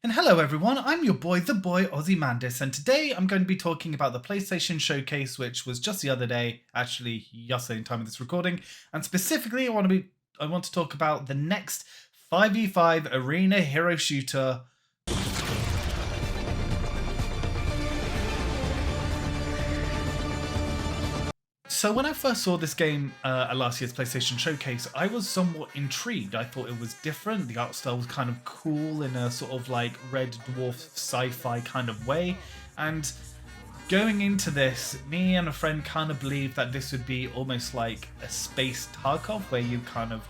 And hello everyone, I'm your boy, the boy Ozymandias, and today I'm going to be talking about the PlayStation Showcase, which was just the other day, actually yesterday in time of this recording, and specifically I want to talk about the next 5v5 arena hero shooter. So when I first saw this game at last year's PlayStation Showcase, I was somewhat intrigued. I thought it was different. The art style was kind of cool in a sort of like Red Dwarf sci-fi kind of way. And going into this, me and a friend kind of believed that this would be almost like a space Tarkov, where you kind of,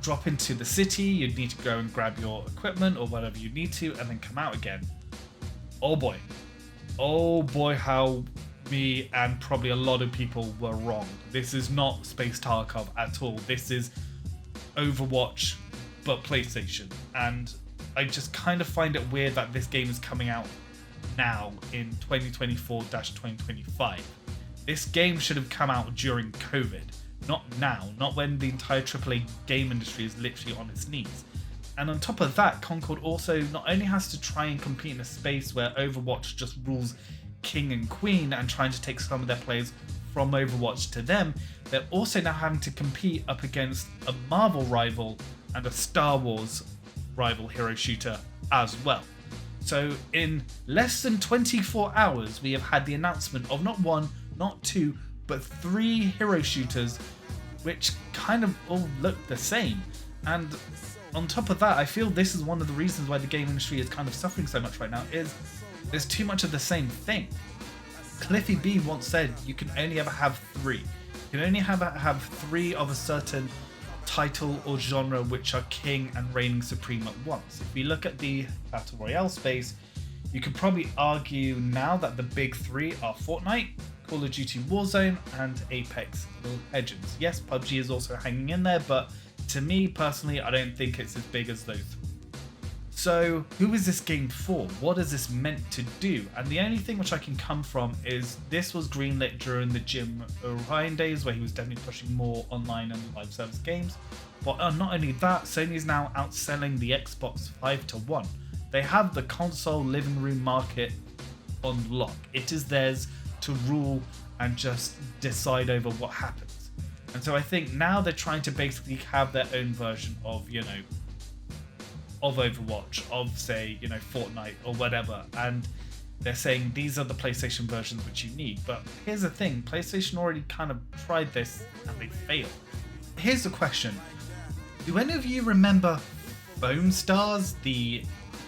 drop into the city, you'd need to go and grab your equipment or whatever you need to, and then come out again. Oh boy, how me and probably a lot of people were wrong. This is not Space Tarkov at all. This is Overwatch, but PlayStation. And I just kind of find it weird that this game is coming out now in 2024-2025. This game should have come out during COVID, not now, not when the entire AAA game industry is literally on its knees. And on top of that, Concord also not only has to try and compete in a space where Overwatch just rules king and queen and trying to take some of their players from Overwatch to them, they're also now having to compete up against a Marvel rival and a Star Wars rival hero shooter as well. So in less than 24 hours, we have had the announcement of not one, not two, but 3 hero shooters, which kind of all look the same. And on top of that, I feel this is one of the reasons why the game industry is kind of suffering so much right now, is there's too much of the same thing. Cliffy B once said you can only ever have 3. You can only have 3 of a certain title or genre which are king and reigning supreme at once. If we look at the Battle Royale space, you could probably argue now that the big 3 are Fortnite, Call of Duty Warzone, and Apex Legends. Yes, PUBG is also hanging in there, but to me personally, I don't think it's as big as those 3. So, who is this game for? What is this meant to do? And the only thing which I can come from is this was greenlit during the Jim Ryan days, where he was definitely pushing more online and live service games. But not only that, Sony is now outselling the Xbox 5-1. They have the console living room market on lock. It is theirs to rule and just decide over what happens. And so I think now they're trying to basically have their own version of, of Overwatch, of say, Fortnite or whatever, and they're saying these are the PlayStation versions which you need. But here's the thing, PlayStation already kind of tried this and they failed. Here's the question, do any of you remember Foam Stars, the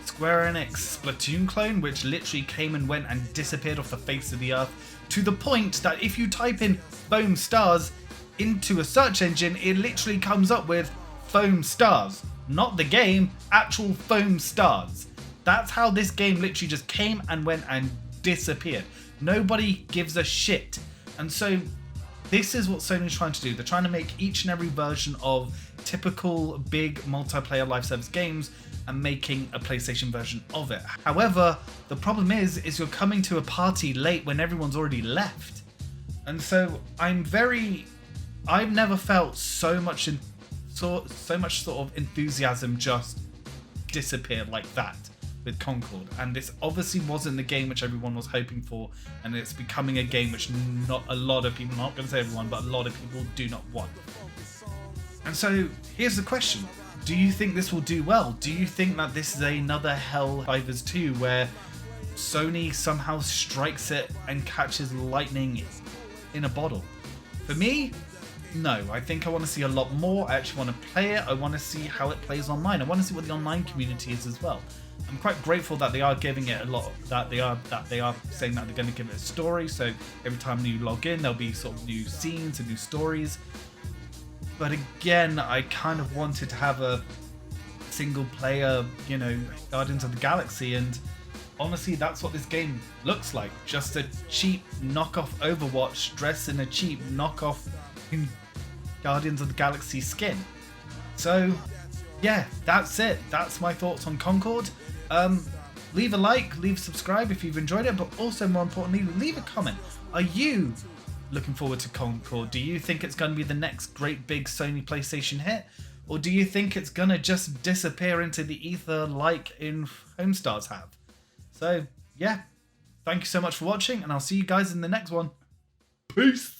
Square Enix Splatoon clone, which literally came and went and disappeared off the face of the earth, to the point that if you type in Foam Stars into a search engine, it literally comes up with Foam Stars. Not the game, actual Foam Stars. That's how this game literally just came and went and disappeared. Nobody gives a shit. And so this is what Sony's trying to do. They're trying to make each and every version of typical big multiplayer live service games and making a PlayStation version of it. However, the problem is you're coming to a party late when everyone's already left. And so I've never felt so much sort of enthusiasm just disappear like that with Concord, and this obviously wasn't the game which everyone was hoping for, and it's becoming a game which not a lot of people, not going to say everyone, but a lot of people do not want. And so here's the question, do you think this will do well? Do you think that this is another Helldivers 2 where Sony somehow strikes it and catches lightning in a bottle? For me, no, I think I want to see a lot more. I actually want to play it. I want to see how it plays online. I want to see what the online community is as well. I'm quite grateful that they are giving it a lot, that they are saying that they're going to give it a story. So every time you log in, there'll be sort of new scenes and new stories. But again, I kind of wanted to have a single player, Guardians of the Galaxy, and honestly, that's what this game looks like. Just a cheap knockoff Overwatch dressed in a cheap knockoff Guardians of the Galaxy skin. So yeah, that's it. That's my thoughts on Concord. Leave a like, leave a subscribe if you've enjoyed it, but also more importantly, leave a comment. Are you looking forward to Concord? Do you think it's going to be the next great big Sony PlayStation hit? Or do you think it's going to just disappear into the ether like in Homestars have? So, yeah. Thank you so much for watching, and I'll see you guys in the next one. Peace!